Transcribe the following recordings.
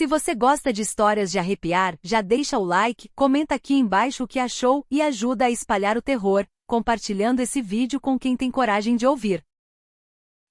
Se você gosta de histórias de arrepiar, já deixa o like, comenta aqui embaixo o que achou e ajuda a espalhar o terror, compartilhando esse vídeo com quem tem coragem de ouvir.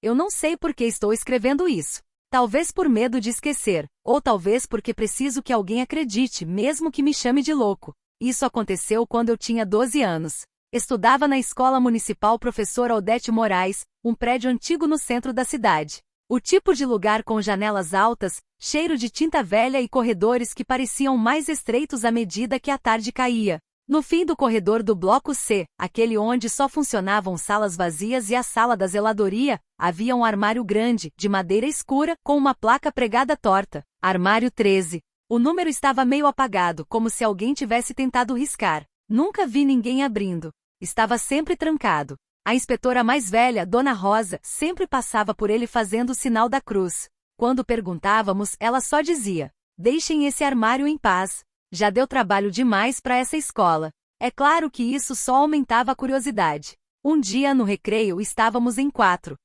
Eu não sei por que estou escrevendo isso. Talvez por medo de esquecer, ou talvez porque preciso que alguém acredite, mesmo que me chame de louco. Isso aconteceu quando eu tinha 12 anos. Estudava na Escola Municipal Professor Aldete Moraes, um prédio antigo no centro da cidade. O tipo de lugar com janelas altas, cheiro de tinta velha e corredores que pareciam mais estreitos à medida que a tarde caía. No fim do corredor do bloco C, aquele onde só funcionavam salas vazias e a sala da zeladoria, havia um armário grande, de madeira escura, com uma placa pregada torta. Armário 13. O número estava meio apagado, como se alguém tivesse tentado riscar. Nunca vi ninguém abrindo. Estava sempre trancado. A inspetora mais velha, Dona Rosa, sempre passava por ele fazendo o sinal da cruz. Quando perguntávamos, ela só dizia: "Deixem esse armário em paz. Já deu trabalho demais para essa escola." É claro que isso só aumentava a curiosidade. Um dia no recreio estávamos em 4.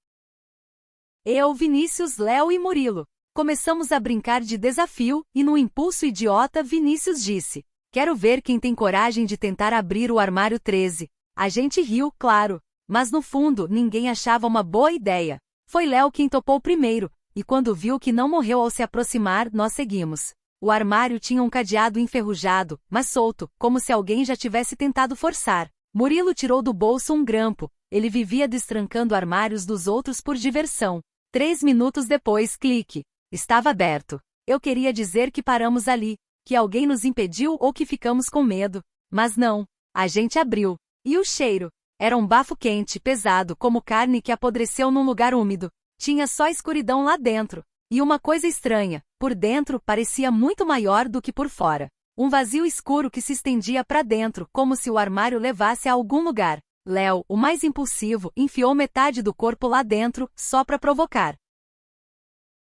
Eu, Vinícius, Léo e Murilo. Começamos a brincar de desafio, e no impulso idiota Vinícius disse: "Quero ver quem tem coragem de tentar abrir o armário 13. A gente riu, claro. Mas no fundo, ninguém achava uma boa ideia. Foi Léo quem topou primeiro, e quando viu que não morreu ao se aproximar, nós seguimos. O armário tinha um cadeado enferrujado, mas solto, como se alguém já tivesse tentado forçar. Murilo tirou do bolso um grampo. Ele vivia destrancando armários dos outros por diversão. 3 minutos depois, clique. Estava aberto. Eu queria dizer que paramos ali, que alguém nos impediu ou que ficamos com medo. Mas não. A gente abriu. E o cheiro? Era um bafo quente, pesado, como carne que apodreceu num lugar úmido. Tinha só escuridão lá dentro. E uma coisa estranha, por dentro parecia muito maior do que por fora. Um vazio escuro que se estendia para dentro, como se o armário levasse a algum lugar. Léo, o mais impulsivo, enfiou metade do corpo lá dentro, só para provocar.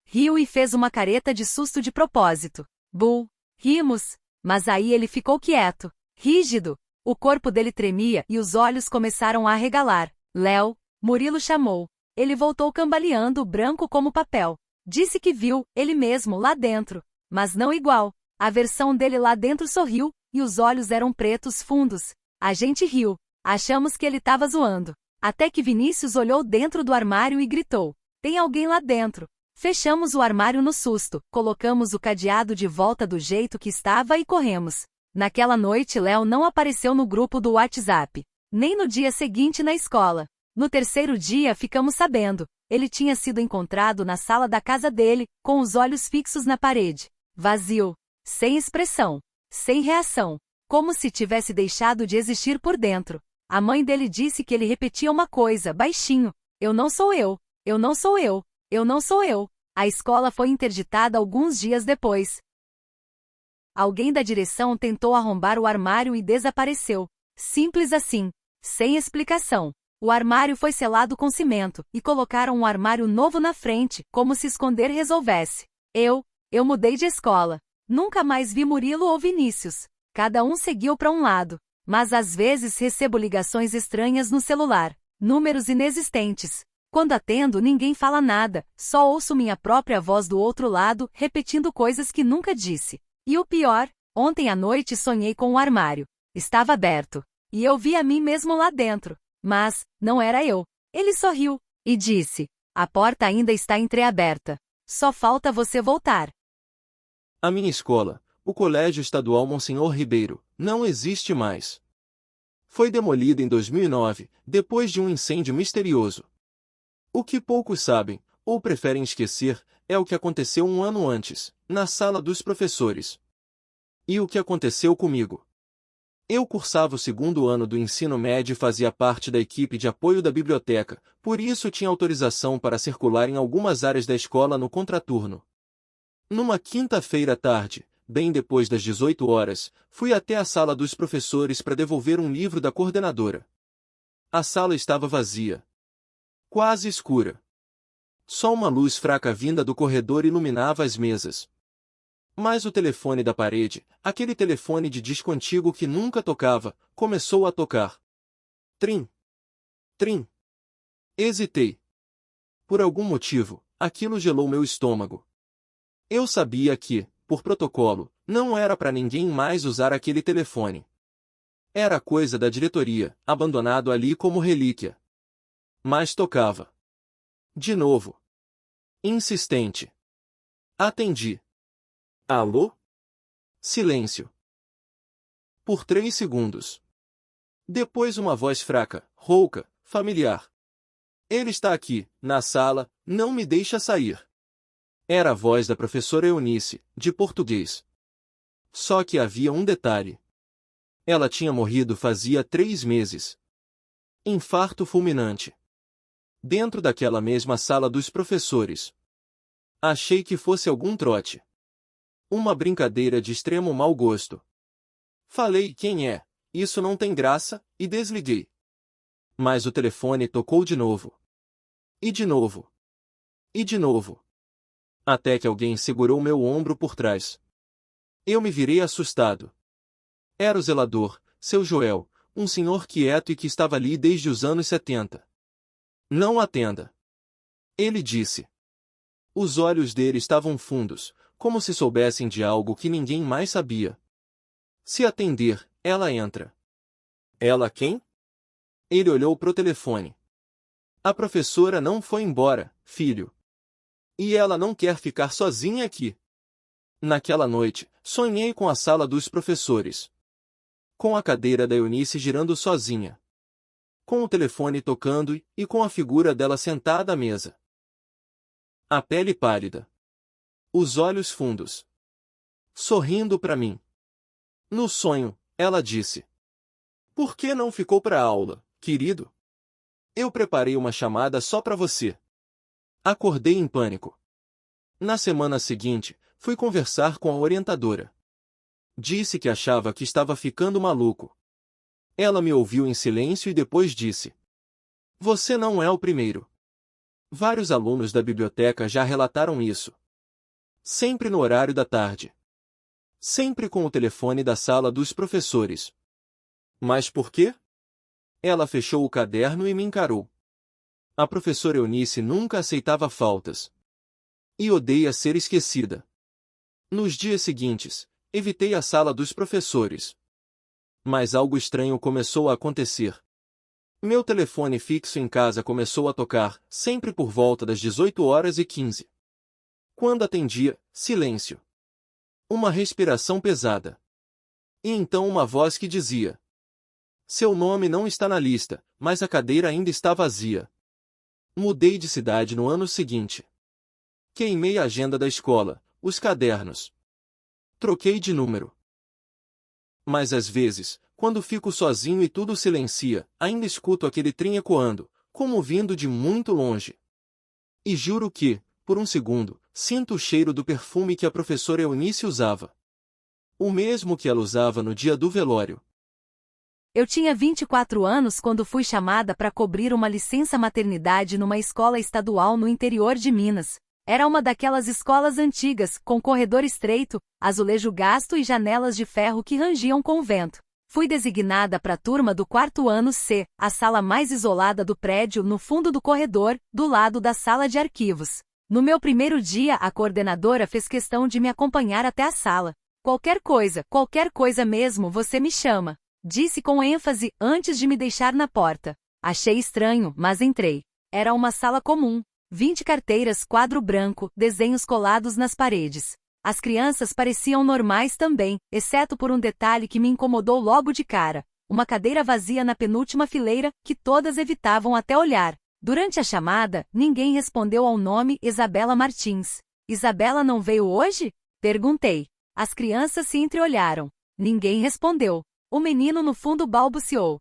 Riu e fez uma careta de susto de propósito. Bull. Rimos. Mas aí ele ficou quieto, rígido. O corpo dele tremia e os olhos começaram a arregalar. Léo, Murilo chamou. Ele voltou cambaleando, branco como papel. Disse que viu, ele mesmo, lá dentro. Mas não igual. A versão dele lá dentro sorriu, e os olhos eram pretos fundos. A gente riu. Achamos que ele estava zoando. Até que Vinícius olhou dentro do armário e gritou: "Tem alguém lá dentro." Fechamos o armário no susto, colocamos o cadeado de volta do jeito que estava e corremos. Naquela noite Léo não apareceu no grupo do WhatsApp. Nem no dia seguinte na escola. No terceiro dia ficamos sabendo. Ele tinha sido encontrado na sala da casa dele, com os olhos fixos na parede. Vazio. Sem expressão. Sem reação. Como se tivesse deixado de existir por dentro. A mãe dele disse que ele repetia uma coisa, baixinho: "Eu não sou eu. Eu não sou eu. Eu não sou eu." A escola foi interditada alguns dias depois. Alguém da direção tentou arrombar o armário e desapareceu. Simples assim. Sem explicação. O armário foi selado com cimento, e colocaram um armário novo na frente, como se esconder resolvesse. Eu mudei de escola. Nunca mais vi Murilo ou Vinícius. Cada um seguiu para um lado. Mas às vezes recebo ligações estranhas no celular. Números inexistentes. Quando atendo, ninguém fala nada, só ouço minha própria voz do outro lado, repetindo coisas que nunca disse. E o pior, ontem à noite sonhei com o armário. Estava aberto. E eu vi a mim mesmo lá dentro. Mas, não era eu. Ele sorriu e disse: "A porta ainda está entreaberta. Só falta você voltar." A minha escola, o Colégio Estadual Monsenhor Ribeiro, não existe mais. Foi demolida em 2009, depois de um incêndio misterioso. O que poucos sabem, ou preferem esquecer, é o que aconteceu um ano antes, na sala dos professores. E o que aconteceu comigo? Eu cursava o 2º ano do ensino médio e fazia parte da equipe de apoio da biblioteca, por isso tinha autorização para circular em algumas áreas da escola no contraturno. Numa quinta-feira à tarde, bem depois das 18 horas, fui até a sala dos professores para devolver um livro da coordenadora. A sala estava vazia. Quase escura. Só uma luz fraca vinda do corredor iluminava as mesas. Mas o telefone da parede, aquele telefone de disco antigo que nunca tocava, começou a tocar. Trim. Trim. Hesitei. Por algum motivo, aquilo gelou meu estômago. Eu sabia que, por protocolo, não era para ninguém mais usar aquele telefone. Era coisa da diretoria, abandonado ali como relíquia. Mas tocava. De novo. Insistente. Atendi. Alô? Silêncio. Por 3 segundos. Depois uma voz fraca, rouca, familiar. Ele está aqui, na sala, não me deixa sair. Era a voz da professora Eunice, de português. Só que havia um detalhe. Ela tinha morrido fazia 3 meses. Infarto fulminante. Dentro daquela mesma sala dos professores. Achei que fosse algum trote. Uma brincadeira de extremo mau gosto. Falei, quem é? Isso não tem graça, e desliguei. Mas o telefone tocou de novo. E de novo. E de novo. Até que alguém segurou meu ombro por trás. Eu me virei assustado. Era o zelador, seu Joel, um senhor quieto e que estava ali desde os anos 70. Não atenda. Ele disse. Os olhos dele estavam fundos, como se soubessem de algo que ninguém mais sabia. Se atender, ela entra. Ela quem? Ele olhou pro telefone. A professora não foi embora, filho. E ela não quer ficar sozinha aqui. Naquela noite, sonhei com a sala dos professores. Com a cadeira da Eunice girando sozinha. Com o telefone tocando e com a figura dela sentada à mesa. A pele pálida. Os olhos fundos. Sorrindo para mim. No sonho, ela disse. Por que não ficou para a aula, querido? Eu preparei uma chamada só para você. Acordei em pânico. Na semana seguinte, fui conversar com a orientadora. Disse que achava que estava ficando maluco. Ela me ouviu em silêncio e depois disse. Você não é o primeiro. Vários alunos da biblioteca já relataram isso. Sempre no horário da tarde. Sempre com o telefone da sala dos professores. Mas por quê? Ela fechou o caderno e me encarou. A professora Eunice nunca aceitava faltas. E odeia ser esquecida. Nos dias seguintes, evitei a sala dos professores. Mas algo estranho começou a acontecer. Meu telefone fixo em casa começou a tocar, sempre por volta das 18h15. Quando atendia, silêncio. Uma respiração pesada. E então uma voz que dizia: seu nome não está na lista, mas a cadeira ainda está vazia. Mudei de cidade no ano seguinte. Queimei a agenda da escola, os cadernos. Troquei de número. Mas às vezes, quando fico sozinho e tudo silencia, ainda escuto aquele trim ecoando, como vindo de muito longe. E juro que, por um segundo, sinto o cheiro do perfume que a professora Eunice usava. O mesmo que ela usava no dia do velório. Eu tinha 24 anos quando fui chamada para cobrir uma licença maternidade numa escola estadual no interior de Minas. Era uma daquelas escolas antigas, com corredor estreito, azulejo gasto e janelas de ferro que rangiam com o vento. Fui designada para a turma do 4º ano C, a sala mais isolada do prédio no fundo do corredor, do lado da sala de arquivos. No meu primeiro dia, a coordenadora fez questão de me acompanhar até a sala. Qualquer coisa mesmo você me chama. Disse com ênfase antes de me deixar na porta. Achei estranho, mas entrei. Era uma sala comum. 20 carteiras, quadro branco, desenhos colados nas paredes. As crianças pareciam normais também, exceto por um detalhe que me incomodou logo de cara. Uma cadeira vazia na penúltima fileira, que todas evitavam até olhar. Durante a chamada, ninguém respondeu ao nome Isabela Martins. Isabela não veio hoje? Perguntei. As crianças se entreolharam. Ninguém respondeu. O menino no fundo balbuciou.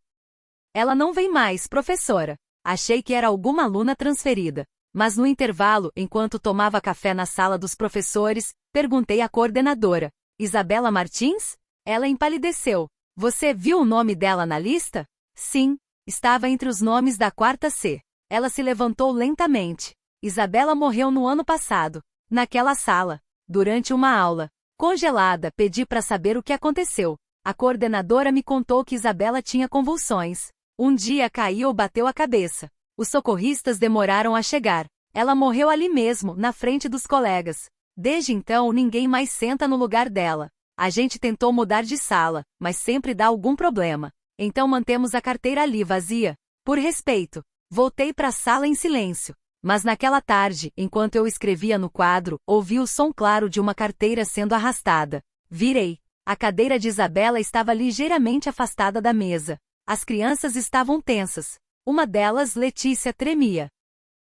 Ela não vem mais, professora. Achei que era alguma aluna transferida. Mas no intervalo, enquanto tomava café na sala dos professores, perguntei à coordenadora. Isabela Martins? Ela empalideceu. Você viu o nome dela na lista? Sim, estava entre os nomes da 4ª C. Ela se levantou lentamente. Isabela morreu no ano passado, naquela sala, durante uma aula. Congelada, pedi para saber o que aconteceu. A coordenadora me contou que Isabela tinha convulsões. Um dia caiu ou bateu a cabeça. Os socorristas demoraram a chegar. Ela morreu ali mesmo, na frente dos colegas. Desde então ninguém mais senta no lugar dela. A gente tentou mudar de sala, mas sempre dá algum problema. Então mantemos a carteira ali vazia. Por respeito, voltei para a sala em silêncio. Mas naquela tarde, enquanto eu escrevia no quadro, ouvi o som claro de uma carteira sendo arrastada. Virei. A cadeira de Isabela estava ligeiramente afastada da mesa. As crianças estavam tensas. Uma delas, Letícia, tremia.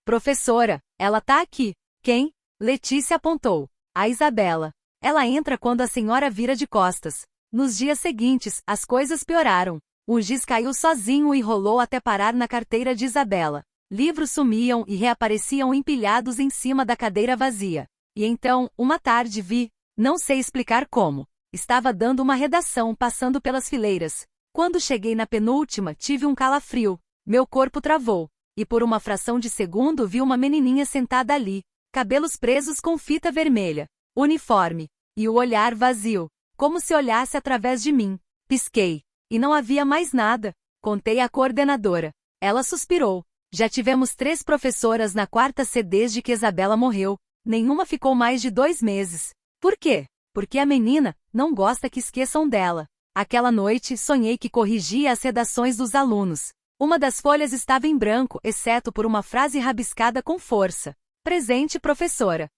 Professora, ela tá aqui. Quem? Letícia apontou. A Isabela. Ela entra quando a senhora vira de costas. Nos dias seguintes, as coisas pioraram. O giz caiu sozinho e rolou até parar na carteira de Isabela. Livros sumiam e reapareciam empilhados em cima da cadeira vazia. E então, uma tarde vi, não sei explicar como, estava dando uma redação passando pelas fileiras. Quando cheguei na penúltima, tive um calafrio. Meu corpo travou. E por uma fração de segundo vi uma menininha sentada ali, cabelos presos com fita vermelha, uniforme, e o olhar vazio, como se olhasse através de mim. Pisquei. E não havia mais nada. Contei à coordenadora. Ela suspirou. Já tivemos 3 professoras na quarta C desde que Isabela morreu. Nenhuma ficou mais de 2 meses. Por quê? Porque a menina não gosta que esqueçam dela. Aquela noite, sonhei que corrigia as redações dos alunos. Uma das folhas estava em branco, exceto por uma frase rabiscada com força. Presente, professora.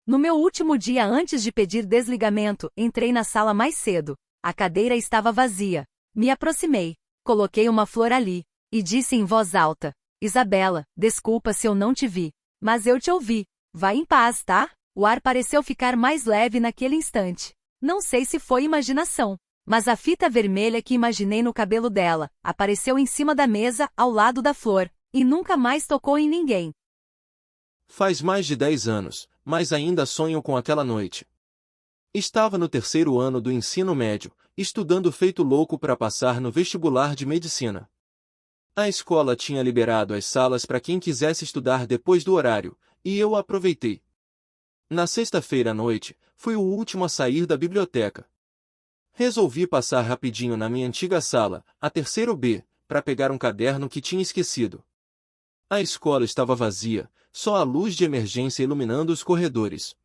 No meu último dia antes de pedir desligamento, entrei na sala mais cedo. A cadeira estava vazia. Me aproximei. Coloquei uma flor ali. E disse em voz alta: Isabela, desculpa se eu não te vi. Mas eu te ouvi. Vai em paz, tá? O ar pareceu ficar mais leve naquele instante. Não sei se foi imaginação. Mas a fita vermelha que imaginei no cabelo dela apareceu em cima da mesa, ao lado da flor, e nunca mais tocou em ninguém. Faz mais de 10 anos, mas ainda sonho com aquela noite. Estava no 3º ano do ensino médio, estudando feito louco para passar no vestibular de medicina. A escola tinha liberado as salas para quem quisesse estudar depois do horário, e eu aproveitei. Na sexta-feira à noite, fui o último a sair da biblioteca. Resolvi passar rapidinho na minha antiga sala, a 3º B, para pegar um caderno que tinha esquecido. A escola estava vazia, só a luz de emergência iluminando os corredores.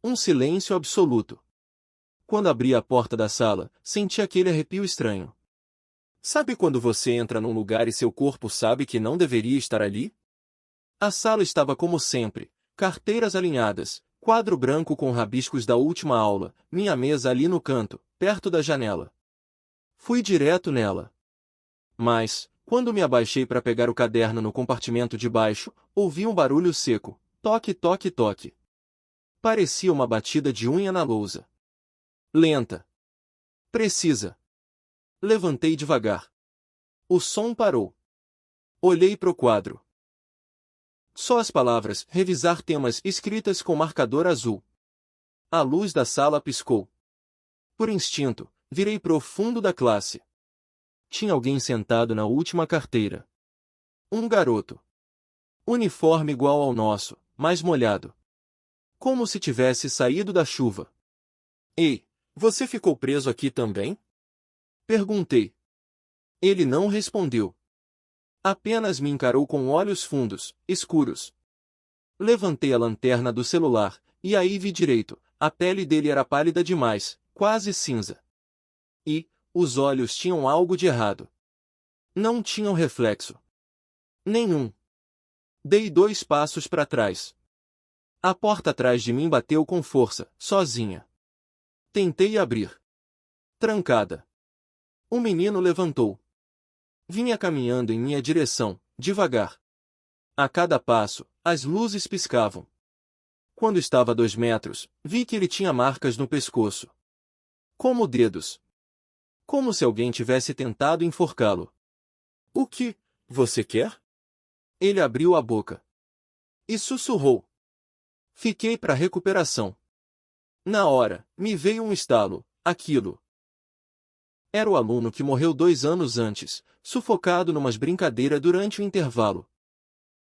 Um silêncio absoluto. Quando abri a porta da sala, senti aquele arrepio estranho. Sabe quando você entra num lugar e seu corpo sabe que não deveria estar ali? A sala estava como sempre, carteiras alinhadas, quadro branco com rabiscos da última aula, minha mesa ali no canto, perto da janela. Fui direto nela. Mas, quando me abaixei para pegar o caderno no compartimento de baixo, ouvi um barulho seco, toque, toque, toque. Parecia uma batida de unha na lousa. Lenta. Precisa. Levantei devagar. O som parou. Olhei para o quadro. Só as palavras revisar temas escritas com marcador azul. A luz da sala piscou. Por instinto, virei pro fundo da classe. Tinha alguém sentado na última carteira. Um garoto. Uniforme igual ao nosso, mais molhado. Como se tivesse saído da chuva. Ei, você ficou preso aqui também? Perguntei. Ele não respondeu. Apenas me encarou com olhos fundos, escuros. Levantei a lanterna do celular, e aí vi direito, a pele dele era pálida demais, quase cinza. E, os olhos tinham algo de errado. Não tinham reflexo. Nenhum. Dei 2 passos para trás. A porta atrás de mim bateu com força, sozinha. Tentei abrir. Trancada. O menino levantou. Vinha caminhando em minha direção, devagar. A cada passo, as luzes piscavam. Quando estava a 2 metros, vi que ele tinha marcas no pescoço. Como dedos. Como se alguém tivesse tentado enforcá-lo. O que você quer? Ele abriu a boca. E sussurrou. Fiquei para recuperação. Na hora, me veio um estalo, aquilo. Era o aluno que morreu 2 anos antes, sufocado numas brincadeiras durante o intervalo.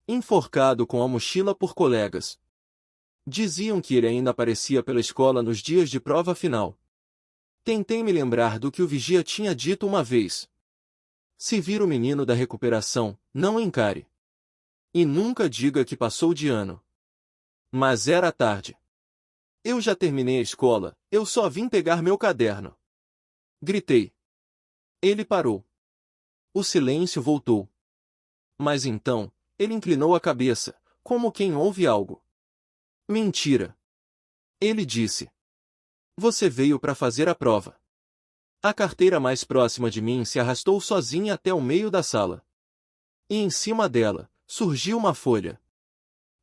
Enforcado com a mochila por colegas. Diziam que ele ainda aparecia pela escola nos dias de prova final. Tentei me lembrar do que o vigia tinha dito uma vez. Se vir o menino da recuperação, não encare. E nunca diga que passou de ano. Mas era tarde. Eu já terminei a escola, eu só vim pegar meu caderno. Gritei. Ele parou. O silêncio voltou. Mas então, ele inclinou a cabeça, como quem ouve algo. Mentira. Ele disse. Você veio para fazer a prova. A carteira mais próxima de mim se arrastou sozinha até o meio da sala. E em cima dela, surgiu uma folha.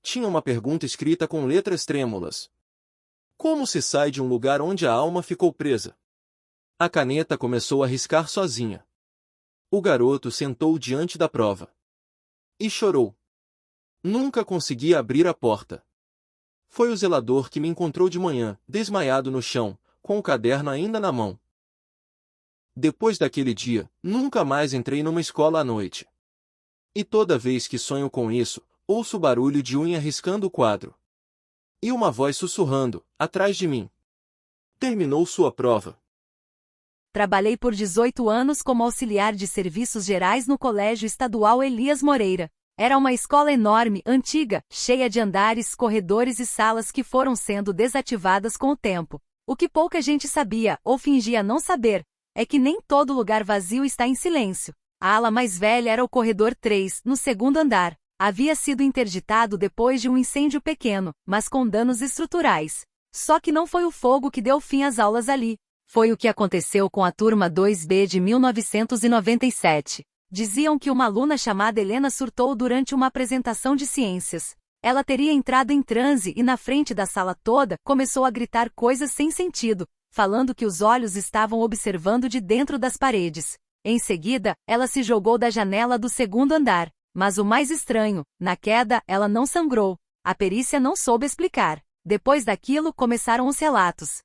Tinha uma pergunta escrita com letras trêmulas. Como se sai de um lugar onde a alma ficou presa? A caneta começou a riscar sozinha. O garoto sentou diante da prova. E chorou. Nunca consegui abrir a porta. Foi o zelador que me encontrou de manhã, desmaiado no chão, com o caderno ainda na mão. Depois daquele dia, nunca mais entrei numa escola à noite. E toda vez que sonho com isso, ouço o barulho de unha riscando o quadro. E uma voz sussurrando, atrás de mim. Terminou sua prova. Trabalhei por 18 anos como auxiliar de serviços gerais no Colégio Estadual Elias Moreira. Era uma escola enorme, antiga, cheia de andares, corredores e salas que foram sendo desativadas com o tempo. O que pouca gente sabia, ou fingia não saber, é que nem todo lugar vazio está em silêncio. A ala mais velha era o corredor 3, no segundo andar. Havia sido interditado depois de um incêndio pequeno, mas com danos estruturais. Só que não foi o fogo que deu fim às aulas ali. Foi o que aconteceu com a turma 2B de 1997. Diziam que uma aluna chamada Helena surtou durante uma apresentação de ciências. Ela teria entrado em transe e na frente da sala toda começou a gritar coisas sem sentido, falando que os olhos estavam observando de dentro das paredes. Em seguida, ela se jogou da janela do segundo andar. Mas o mais estranho, na queda, ela não sangrou. A perícia não soube explicar. Depois daquilo começaram os relatos.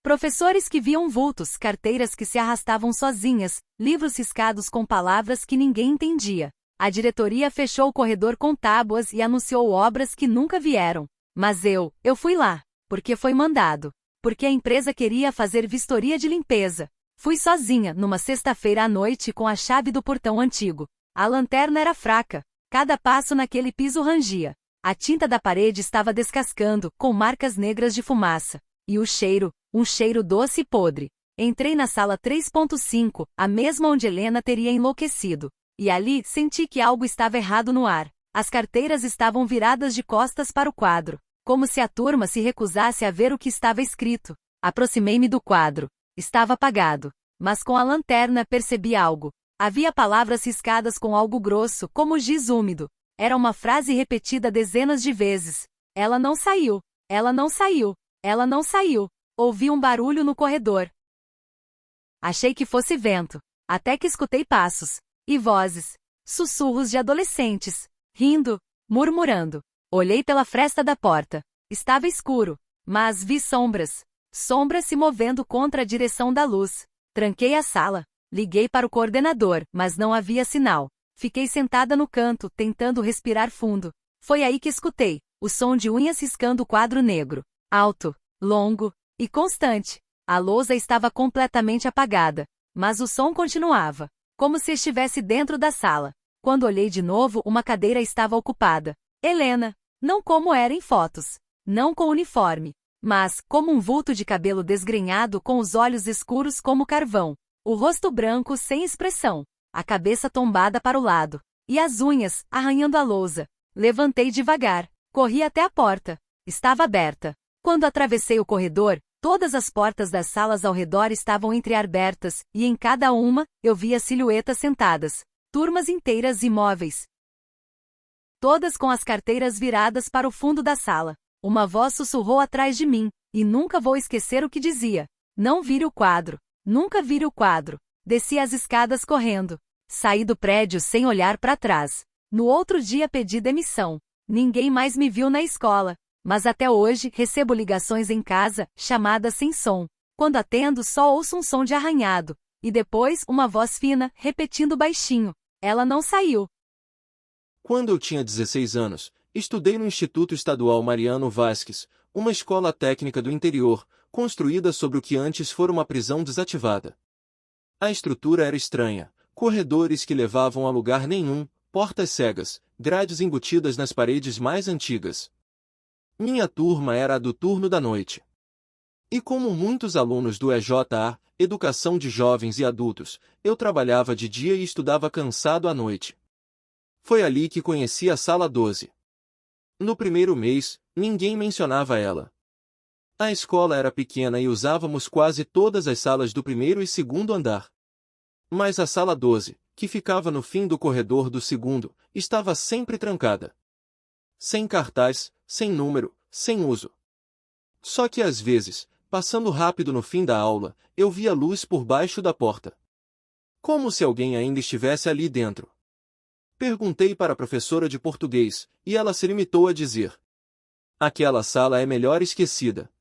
Professores que viam vultos, carteiras que se arrastavam sozinhas, livros riscados com palavras que ninguém entendia. A diretoria fechou o corredor com tábuas e anunciou obras que nunca vieram. Mas eu fui lá, porque foi mandado. Porque a empresa queria fazer vistoria de limpeza. Fui sozinha, numa sexta-feira à noite com a chave do portão antigo. A lanterna era fraca. Cada passo naquele piso rangia. A tinta da parede estava descascando, com marcas negras de fumaça. E o cheiro, um cheiro doce e podre. Entrei na sala 3.5, a mesma onde Helena teria enlouquecido. E ali senti que algo estava errado no ar. As carteiras estavam viradas de costas para o quadro, como se a turma se recusasse a ver o que estava escrito. Aproximei-me do quadro. Estava apagado. Mas com a lanterna percebi algo. Havia palavras riscadas com algo grosso, como giz úmido. Era uma frase repetida dezenas de vezes. Ela não saiu. Ela não saiu. Ela não saiu. Ouvi um barulho no corredor. Achei que fosse vento. Até que escutei passos. E vozes. Sussurros de adolescentes. Rindo. Murmurando. Olhei pela fresta da porta. Estava escuro. Mas vi sombras. Sombras se movendo contra a direção da luz. Tranquei a sala. Liguei para o coordenador, mas não havia sinal. Fiquei sentada no canto, tentando respirar fundo. Foi aí que escutei o som de unhas riscando o quadro negro. Alto, longo e constante. A lousa estava completamente apagada, mas o som continuava, como se estivesse dentro da sala. Quando olhei de novo, uma cadeira estava ocupada. Helena, não como era em fotos, não com uniforme, mas como um vulto de cabelo desgrenhado com os olhos escuros como carvão. O rosto branco sem expressão, a cabeça tombada para o lado, e as unhas arranhando a lousa. Levantei devagar, corri até a porta. Estava aberta. Quando atravessei o corredor, todas as portas das salas ao redor estavam entreabertas, e em cada uma, eu via silhuetas sentadas, turmas inteiras imóveis. Todas com as carteiras viradas para o fundo da sala. Uma voz sussurrou atrás de mim, e nunca vou esquecer o que dizia. Não vire o quadro. Nunca vire o quadro. Desci as escadas correndo. Saí do prédio sem olhar para trás. No outro dia pedi demissão. Ninguém mais me viu na escola. Mas até hoje recebo ligações em casa, chamadas sem som. Quando atendo só ouço um som de arranhado. E depois uma voz fina, repetindo baixinho. Ela não saiu. Quando eu tinha 16 anos, estudei no Instituto Estadual Mariano Vasques, uma escola técnica do interior, construída sobre o que antes fora uma prisão desativada. A estrutura era estranha, corredores que levavam a lugar nenhum, portas cegas, grades embutidas nas paredes mais antigas. Minha turma era a do turno da noite. E como muitos alunos do EJA, Educação de Jovens e Adultos, eu trabalhava de dia e estudava cansado à noite. Foi ali que conheci a Sala 12. No primeiro mês, ninguém mencionava ela. A escola era pequena e usávamos quase todas as salas do primeiro e segundo andar. Mas a Sala 12, que ficava no fim do corredor do segundo, estava sempre trancada. Sem cartaz, sem número, sem uso. Só que às vezes, passando rápido no fim da aula, eu via luz por baixo da porta. Como se alguém ainda estivesse ali dentro. Perguntei para a professora de português, e ela se limitou a dizer: aquela sala é melhor esquecida.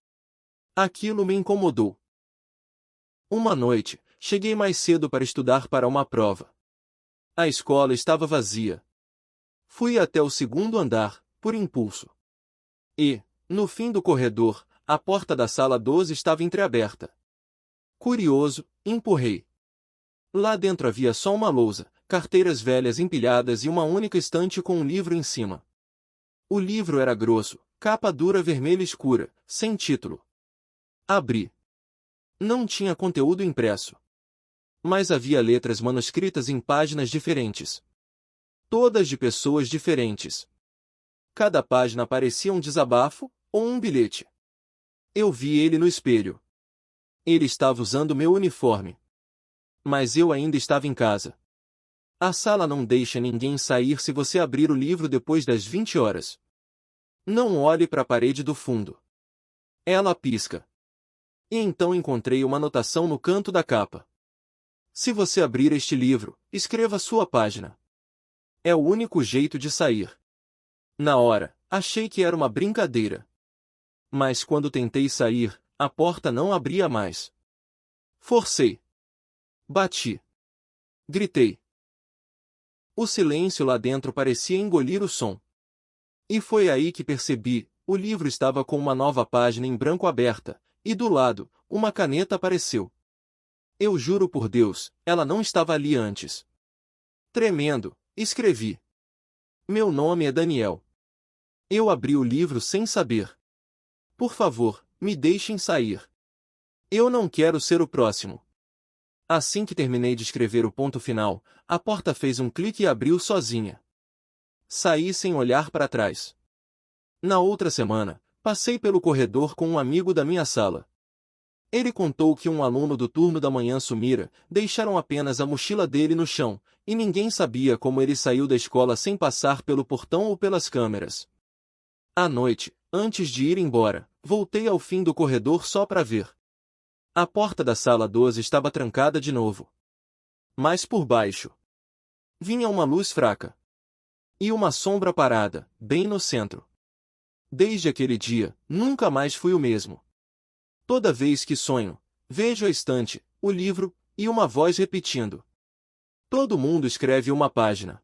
Aquilo me incomodou. Uma noite, cheguei mais cedo para estudar para uma prova. A escola estava vazia. Fui até o segundo andar, por impulso. E, no fim do corredor, a porta da sala 12 estava entreaberta. Curioso, empurrei. Lá dentro havia só uma lousa, carteiras velhas empilhadas e uma única estante com um livro em cima. O livro era grosso, capa dura vermelha escura, sem título. Abri. Não tinha conteúdo impresso. Mas havia letras manuscritas em páginas diferentes. Todas de pessoas diferentes. Cada página parecia um desabafo, ou um bilhete. Eu vi ele no espelho. Ele estava usando meu uniforme. Mas eu ainda estava em casa. A sala não deixa ninguém sair se você abrir o livro depois das 20 horas. Não olhe para a parede do fundo. Ela pisca. E então encontrei uma anotação no canto da capa. Se você abrir este livro, escreva sua página. É o único jeito de sair. Na hora, achei que era uma brincadeira. Mas quando tentei sair, a porta não abria mais. Forcei. Bati. Gritei. O silêncio lá dentro parecia engolir o som. E foi aí que percebi, o livro estava com uma nova página em branco aberta, e do lado, uma caneta apareceu. Eu juro por Deus, ela não estava ali antes. Tremendo, escrevi: meu nome é Daniel. Eu abri o livro sem saber. Por favor, me deixem sair. Eu não quero ser o próximo. Assim que terminei de escrever o ponto final, a porta fez um clique e abriu sozinha. Saí sem olhar para trás. Na outra semana, passei pelo corredor com um amigo da minha sala. Ele contou que um aluno do turno da manhã sumira, deixaram apenas a mochila dele no chão, e ninguém sabia como ele saiu da escola sem passar pelo portão ou pelas câmeras. À noite, antes de ir embora, voltei ao fim do corredor só para ver. A porta da sala 12 estava trancada de novo. Mas por baixo vinha uma luz fraca. E uma sombra parada, bem no centro. Desde aquele dia, nunca mais fui o mesmo. Toda vez que sonho, vejo a estante, o livro, e uma voz repetindo: todo mundo escreve uma página.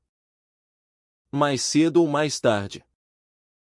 Mais cedo ou mais tarde.